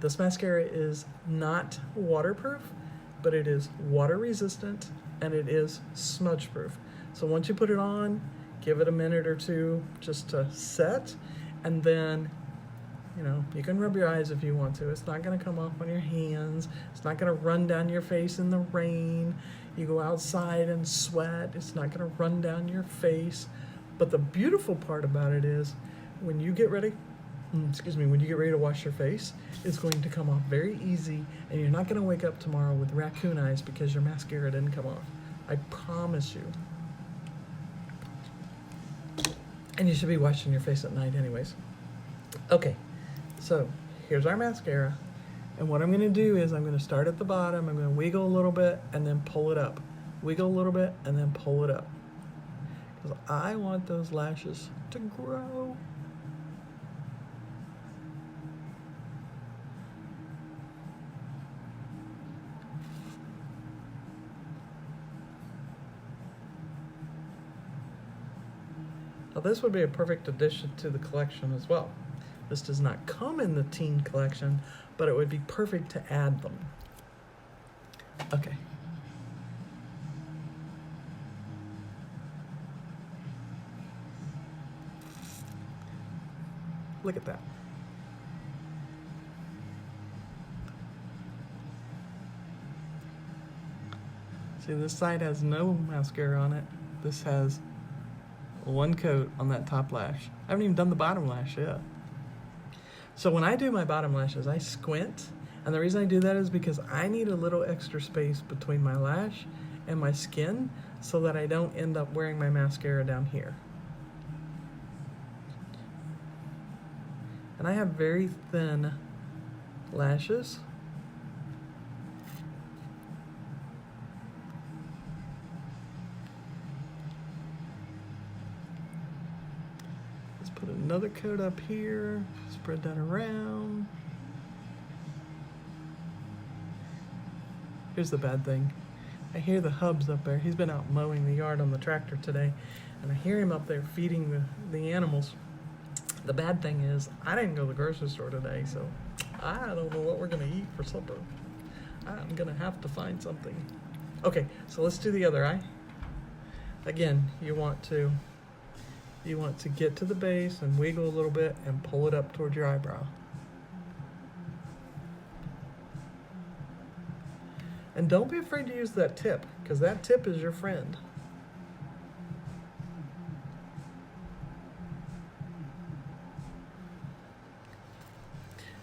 This mascara is not waterproof, but it is water resistant and it is smudge proof. So once you put it on, give it a minute or two just to set, and then you can rub your eyes if you want to. It's not going to come off on your hands. It's not going to run down your face in the rain. You go outside and sweat. It's not going to run down your face. But the beautiful part about it is when you get ready to wash your face, it's going to come off very easy, and you're not going to wake up tomorrow with raccoon eyes because your mascara didn't come off. I promise you. And you should be washing your face at night anyways. Okay, so here's our mascara. And what I'm going to do is I'm going to start at the bottom. I'm going to wiggle a little bit and then pull it up. Wiggle a little bit and then pull it up. Because I want those lashes to grow. Now this would be a perfect addition to the collection as well. This does not come in the teen collection, but it would be perfect to add them. Okay. Look at that. See, this side has no mascara on it. This has one coat on that top lash. I haven't even done the bottom lash yet. So when I do my bottom lashes, I squint. And the reason I do that is because I need a little extra space between my lash and my skin so that I don't end up wearing my mascara down here. And I have very thin lashes. Let's put another coat up here, spread that around. Here's the bad thing. I hear the hubs up there. He's been out mowing the yard on the tractor today, and I hear him up there feeding the animals. The bad thing is, I didn't go to the grocery store today, so I don't know what we're gonna eat for supper. I'm gonna have to find something. Okay, so let's do the other eye. Again, you want to get to the base and wiggle a little bit and pull it up towards your eyebrow. And don't be afraid to use that tip, because that tip is your friend.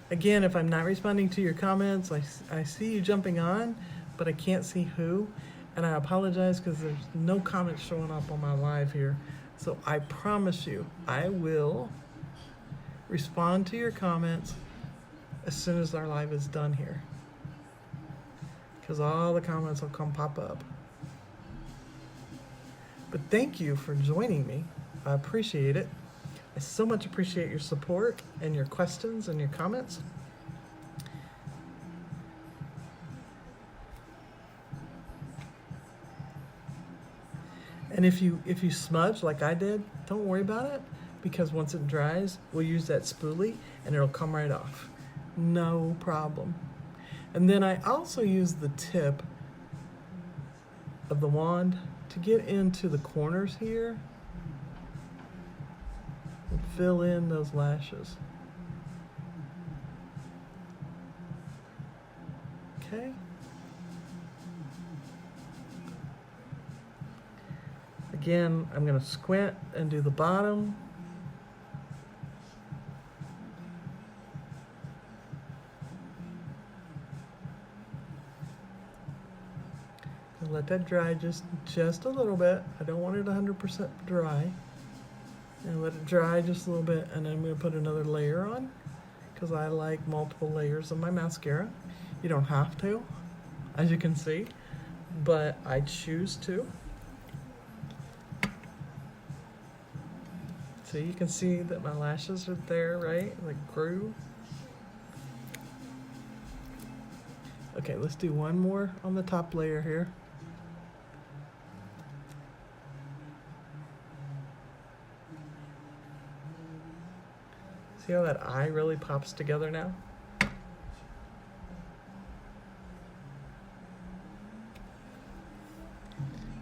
Again, if I'm not responding to your comments, I see you jumping on, but I can't see who. And I apologize because there's no comments showing up on my live here. So I promise you, I will respond to your comments as soon as our live is done here. Because all the comments will come pop up. But thank you for joining me. I appreciate it. I so much appreciate your support and your questions and your comments. And if you smudge like I did, don't worry about it, because once it dries, we'll use that spoolie and it'll come right off. No problem. And then I also use the tip of the wand to get into the corners here and fill in those lashes. Okay. Again, I'm going to squint and do the bottom. And let that dry just a little bit. I don't want it 100% dry. And let it dry just a little bit, and then I'm going to put another layer on because I like multiple layers of my mascara. You don't have to, as you can see, but I choose to. So you can see that my lashes are there, right? Like grew. Okay, let's do one more on the top layer here. See how that eye really pops together now?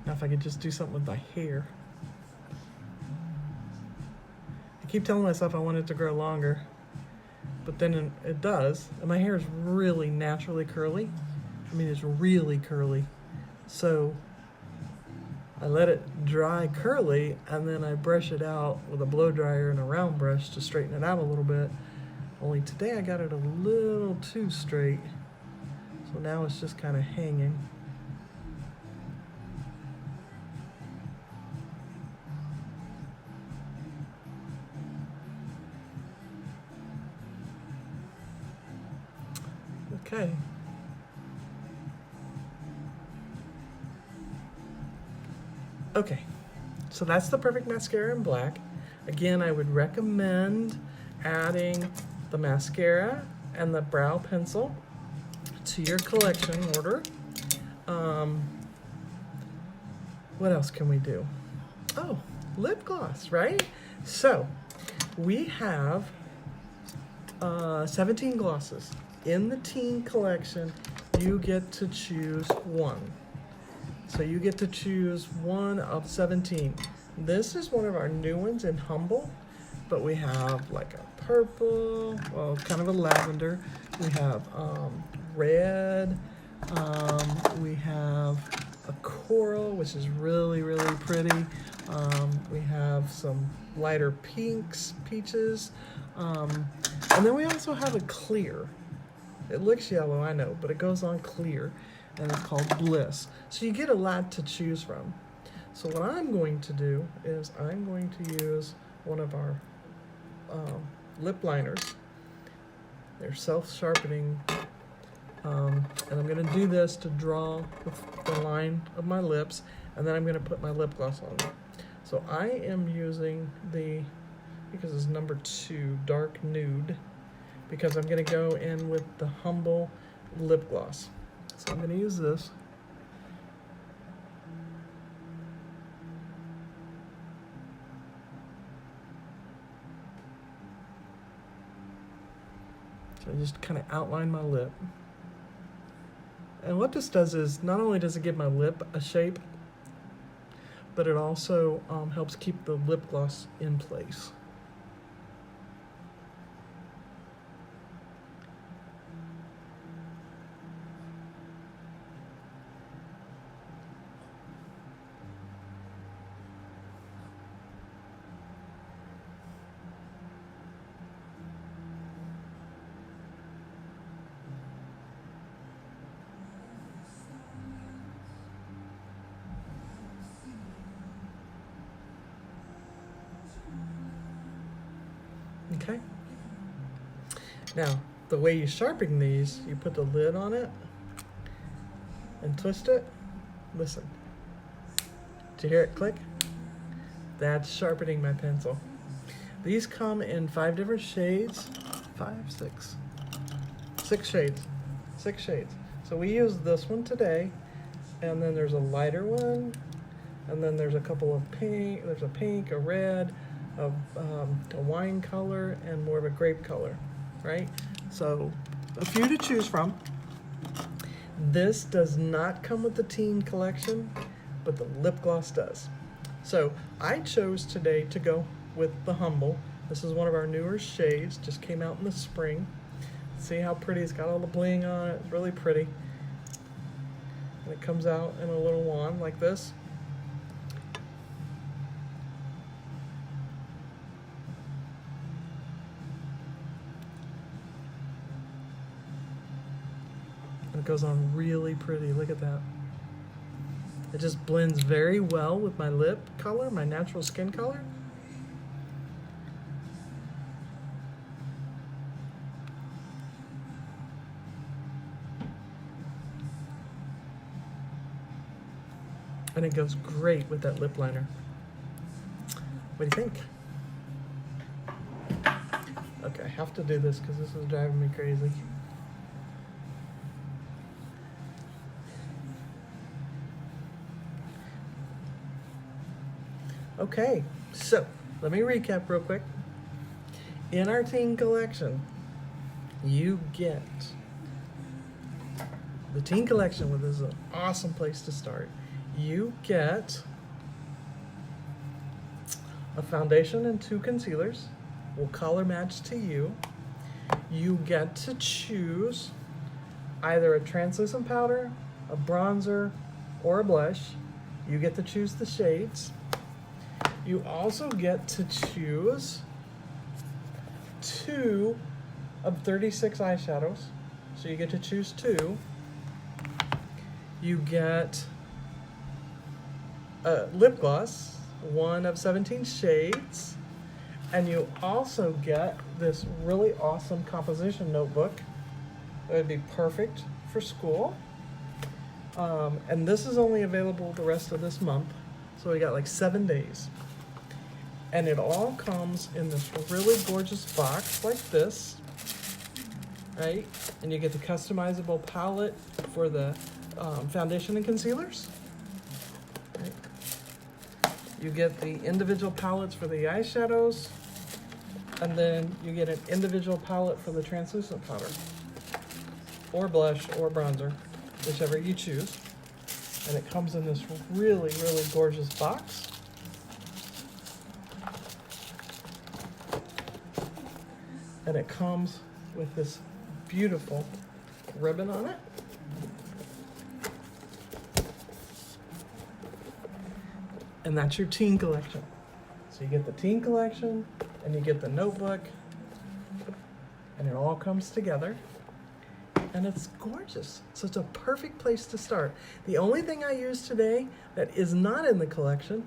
Now if I could just do something with my hair. I keep telling myself I want it to grow longer, but then it does. And my hair is really naturally curly. I mean, it's really curly. So I let it dry curly, and then I brush it out with a blow dryer and a round brush to straighten it out a little bit. Only today I got it a little too straight. So now it's just kind of hanging. Okay. Okay, so that's the perfect mascara in black. Again, I would recommend adding the mascara and the brow pencil to your collection order. What else can we do? Oh, lip gloss, right? So we have 17 glosses. In the teen collection, you get to choose one. So you get to choose one of 17. This is one of our new ones in Humble, but we have like a purple, well, kind of a lavender. We have red. We have a coral, which is really, really pretty. We have some lighter pinks, peaches. And then we also have a clear. It looks yellow, I know, but it goes on clear, and it's called Bliss. So you get a lot to choose from. So what I'm going to do is I'm going to use one of our lip liners. They're self-sharpening, and I'm going to do this to draw the line of my lips, and then I'm going to put my lip gloss on. So I am using because it's number 2, dark nude, because I'm going to go in with the Humble lip gloss. So I'm going to use this. So I just kind of outline my lip. And what this does is, not only does it give my lip a shape, but it also helps keep the lip gloss in place. Okay. Now, the way you sharpen these, you put the lid on it and twist it. Listen. Did you hear it click? That's sharpening my pencil. These come in 5 different shades. 6 shades. 6 shades. So we use this one today, and then there's a lighter one, and then there's a couple of pink. There's a pink, a red, a wine color, and more of a grape color, right? So a few to choose from. This does not come with the teen collection, but the lip gloss does. So I chose today to go with the Humble. This is one of our newer shades, just came out in the spring. See how pretty, it's got all the bling on it, it's really pretty. And it comes out in a little wand like this. It goes on really pretty, look at that. It just blends very well with my lip color, my natural skin color. And it goes great with that lip liner. What do you think? Okay, I have to do this because this is driving me crazy. Okay, so let me recap real quick. In our teen collection, you get the teen collection, which is an awesome place to start. You get a foundation and 2 concealers. Will color match to you. You get to choose either a translucent powder, a bronzer, or a blush. You get to choose the shades. You also get to choose 2 of 36 eyeshadows. So you get to choose 2. You get a lip gloss, 1 of 17 shades. And you also get this really awesome composition notebook that would be perfect for school. And this is only available the rest of this month. So we got like 7 days. And it all comes in this really gorgeous box like this, right? And you get the customizable palette for the foundation and concealers. Right? You get the individual palettes for the eyeshadows, and then you get an individual palette for the translucent powder, or blush, or bronzer, whichever you choose. And it comes in this really, really gorgeous box. And it comes with this beautiful ribbon on it. And that's your teen collection. So you get the teen collection, and you get the notebook, and it all comes together. And it's gorgeous. So it's a perfect place to start. The only thing I used today that is not in the collection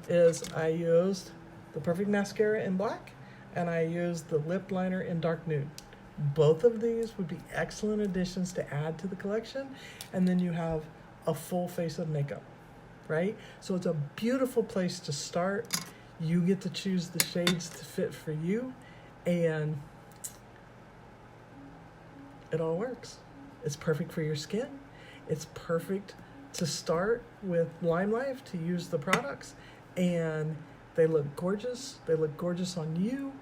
is I used the Perfect Mascara in black, and I used the lip liner in dark nude. Both of these would be excellent additions to add to the collection, and then you have a full face of makeup, right? So it's a beautiful place to start. You get to choose the shades to fit for you, and it all works. It's perfect for your skin. It's perfect to start with LimeLife to use the products, and they look gorgeous. They look gorgeous on you.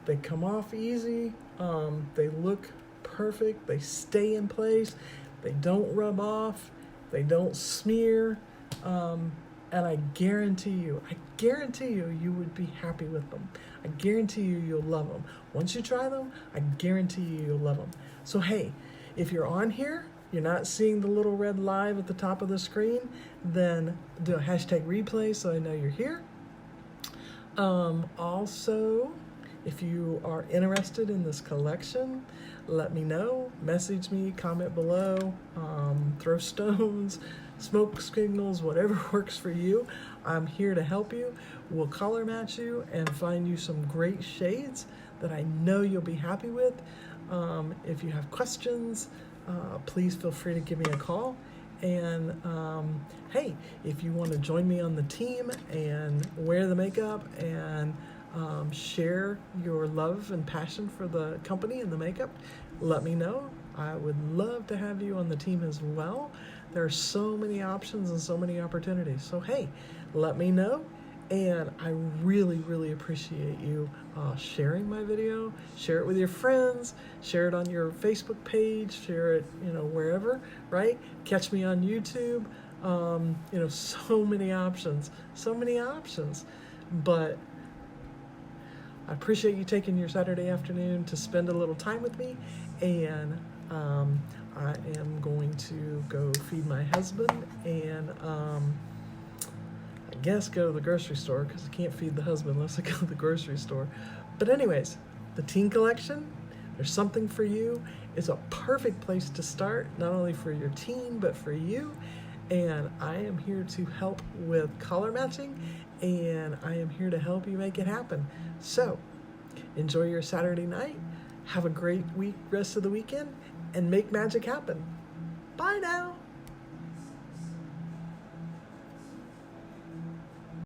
They come off easy. They look perfect. They stay in place. They don't rub off. They don't smear. And I guarantee you, you would be happy with them. I guarantee you, you'll love them. Once you try them, I guarantee you, you'll love them. So hey, if you're on here, you're not seeing the little red live at the top of the screen, then do a hashtag replay so I know you're here. Also, if you are interested in this collection, let me know. Message me, comment below, throw stones, smoke signals, whatever works for you. I'm here to help you. We'll color match you and find you some great shades that I know you'll be happy with. If you have questions, please feel free to give me a call. And hey, if you want to join me on the team and wear the makeup and share your love and passion for the company and the makeup, let me know. I would love to have you on the team as well. There are so many options and so many opportunities. So hey, let me know. And I really, really appreciate you sharing my video. Share it with your friends. Share it on your Facebook page. Share it, wherever, right? Catch me on YouTube. So many options. So many options. But I appreciate you taking your Saturday afternoon to spend a little time with me. And I am going to go feed my husband and I guess go to the grocery store, because I can't feed the husband unless I go to the grocery store. But anyways, the teen collection, there's something for you. It's a perfect place to start, not only for your teen, but for you. And I am here to help with color matching, and I am here to help you make it happen. So enjoy your Saturday night. Have a great week, rest of the weekend, and make magic happen. Bye now.